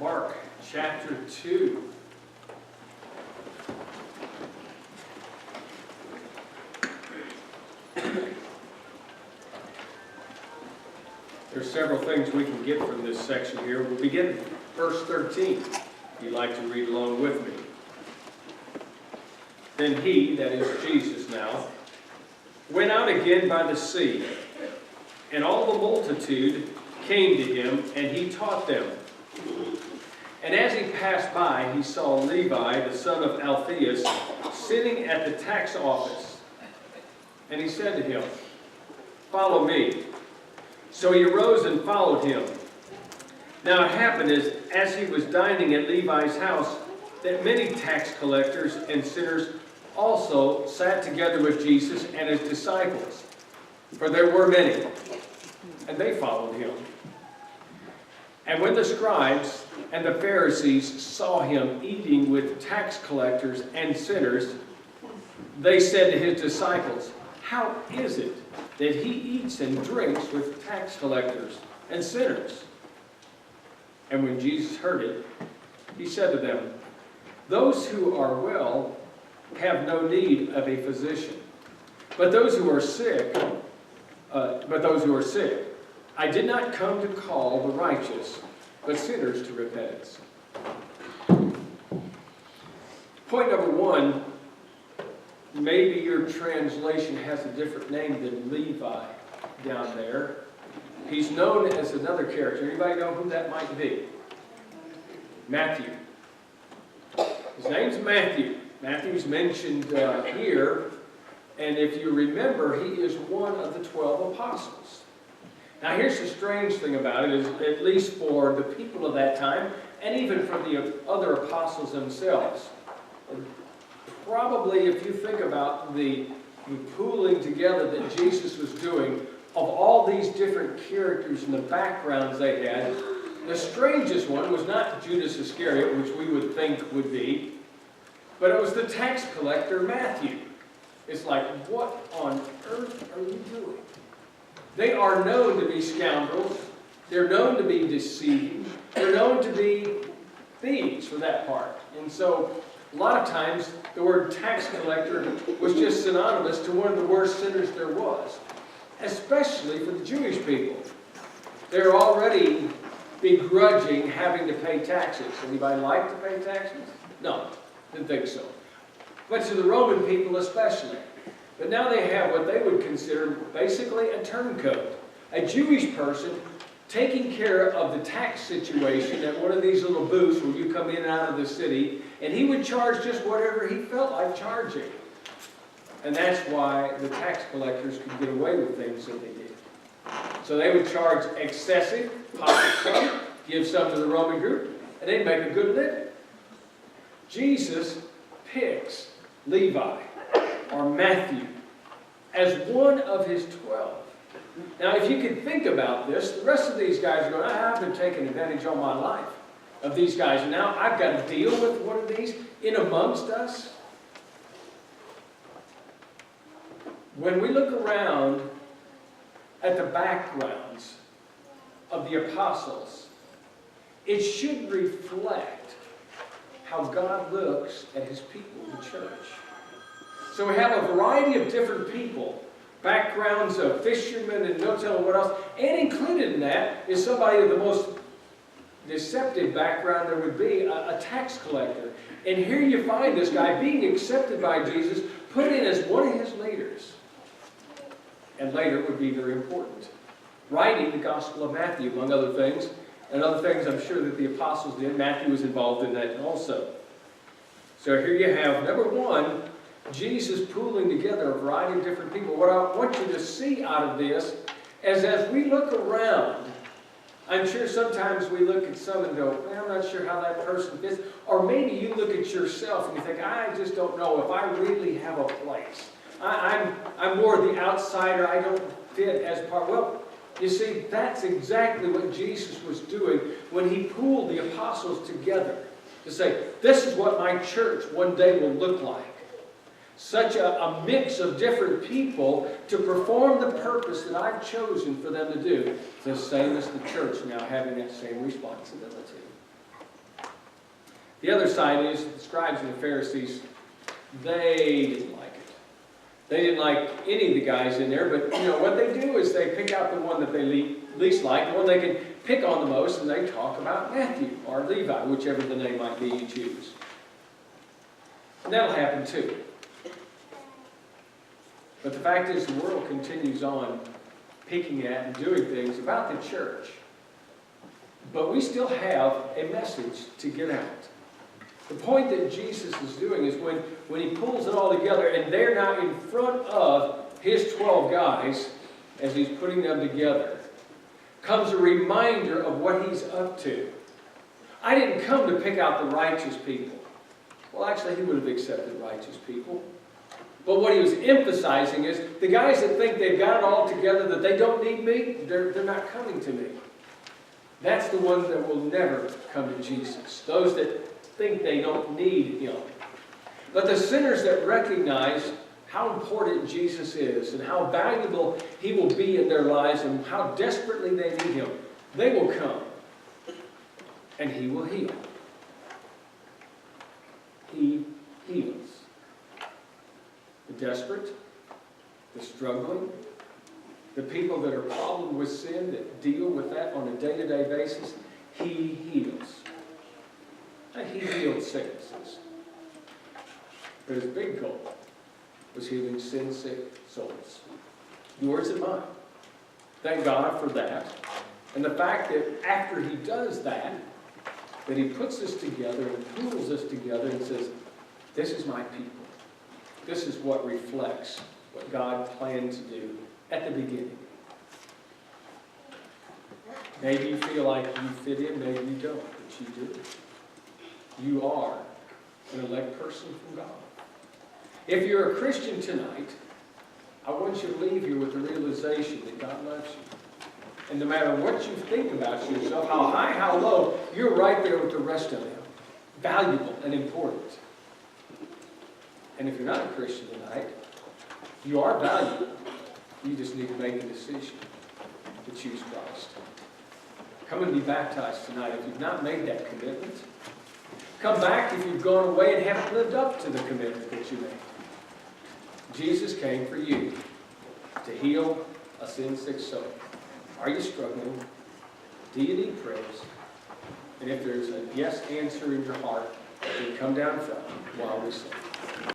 Mark chapter 2. There's several things we can get from this section here. We'll begin at verse 13, if you'd like to read along with me. Then he, that is Jesus now, went out again by the sea, and all the multitude came to him, and he taught them. And as he passed by, he saw Levi, the son of Alphaeus, sitting at the tax office. And he said to him, "Follow me." So he arose and followed him. Now it happened as he was dining at Levi's house, that many tax collectors and sinners also sat together with Jesus and his disciples. For there were many, and they followed him. And when the scribes and the Pharisees saw him eating with tax collectors and sinners, they said to his disciples, "How is it that he eats and drinks with tax collectors and sinners?" And when Jesus heard it, he said to them, "Those who are well have no need of a physician, but those who are sick. I did not come to call the righteous, but sinners to repentance." Point number one, maybe your translation has a different name than Levi down there. He's known as another character. Anybody know who that might be? Matthew. His name's Matthew. Matthew's mentioned here, and if you remember, he is one of the 12 apostles. Now here's the strange thing about it, is at least for the people of that time, and even for the other apostles themselves. Probably if you think about the pooling together that Jesus was doing of all these different characters and the backgrounds they had, the strangest one was not Judas Iscariot, which we would think would be, but it was the tax collector Matthew. It's like, what on earth are you doing? They are known to be scoundrels. They're known to be deceiving. They're known to be thieves for that part. And so a lot of times the word tax collector was just synonymous to one of the worst sinners there was, especially for the Jewish people. They're already begrudging having to pay taxes. Anybody like to pay taxes? No, didn't think so. But to the Roman people especially. But now they have what they would consider basically a turncoat. A Jewish person taking care of the tax situation at one of these little booths where you come in and out of the city, and he would charge just whatever he felt like charging. And that's why the tax collectors could get away with things that they did. So they would charge excessive, pocket some, give some to the Roman group, and they'd make a good living. Jesus picks Levi, or Matthew, as one of his 12. Now, if you can think about this, the rest of these guys are going, "I've been taking advantage all my life of these guys, and now I've got to deal with one of these in amongst us." When we look around at the backgrounds of the apostles, it should reflect how God looks at his people in the church. So we have a variety of different people, backgrounds of fishermen and no telling what else, and included in that is somebody of the most deceptive background there would be, a tax collector. And here you find this guy being accepted by Jesus, put in as one of his leaders. And later it would be very important. Writing the Gospel of Matthew, among other things, and other things I'm sure that the apostles did. Matthew was involved in that also. So here you have, number one, Jesus pooling together a variety of different people. What I want you to see out of this is as we look around, I'm sure sometimes we look at some and go, "Man, I'm not sure how that person fits." Or maybe you look at yourself and you think, "I just don't know if I really have a place. I'm more the outsider. I don't fit as part." Well, you see, that's exactly what Jesus was doing when he pooled the apostles together to say, "This is what my church one day will look like." Such a mix of different people to perform the purpose that I've chosen for them to do. It's the same as the church now having that same responsibility. The other side is the scribes and the Pharisees, they didn't like it. They didn't like any of the guys in there, but you know what they do is they pick out the one that they least like, the one they can pick on the most, and they talk about Matthew or Levi, whichever the name might be you choose. And that'll happen too. But the fact is, the world continues on picking at and doing things about the church. But we still have a message to get out. The point that Jesus is doing is when he pulls it all together, and they're now in front of his 12 guys, as he's putting them together, comes a reminder of what he's up to. I didn't come to pick out the righteous people. Well, actually, he would have accepted righteous people. But what he was emphasizing is the guys that think they've got it all together, that they don't need me, they're not coming to me. That's the ones that will never come to Jesus. Those that think they don't need him. But the sinners that recognize how important Jesus is and how valuable he will be in their lives and how desperately they need him, they will come and he will heal. He heals. The desperate, the struggling, the people that are problem with sin, that deal with that on a day-to-day basis, he heals. And he healed sicknesses. But his big goal was healing sin-sick souls. Yours and mine. Thank God for that. And the fact that after he does that, that he puts us together and pulls us together and says, this is my people. This is what reflects what God planned to do at the beginning. Maybe you feel like you fit in, maybe you don't, but you do. You are an elect person from God. If you're a Christian tonight, I want you to leave here with the realization that God loves you. And no matter what you think about yourself, how high, how low, you're right there with the rest of them. Valuable and important. And if you're not a Christian tonight, you are valuable. You just need to make a decision to choose Christ. Come and be baptized tonight if you've not made that commitment. Come back if you've gone away and haven't lived up to the commitment that you made. Jesus came for you to heal a sin-sick soul. Are you struggling? Do you need praise? And if there's a yes answer in your heart, then come down front while we sing.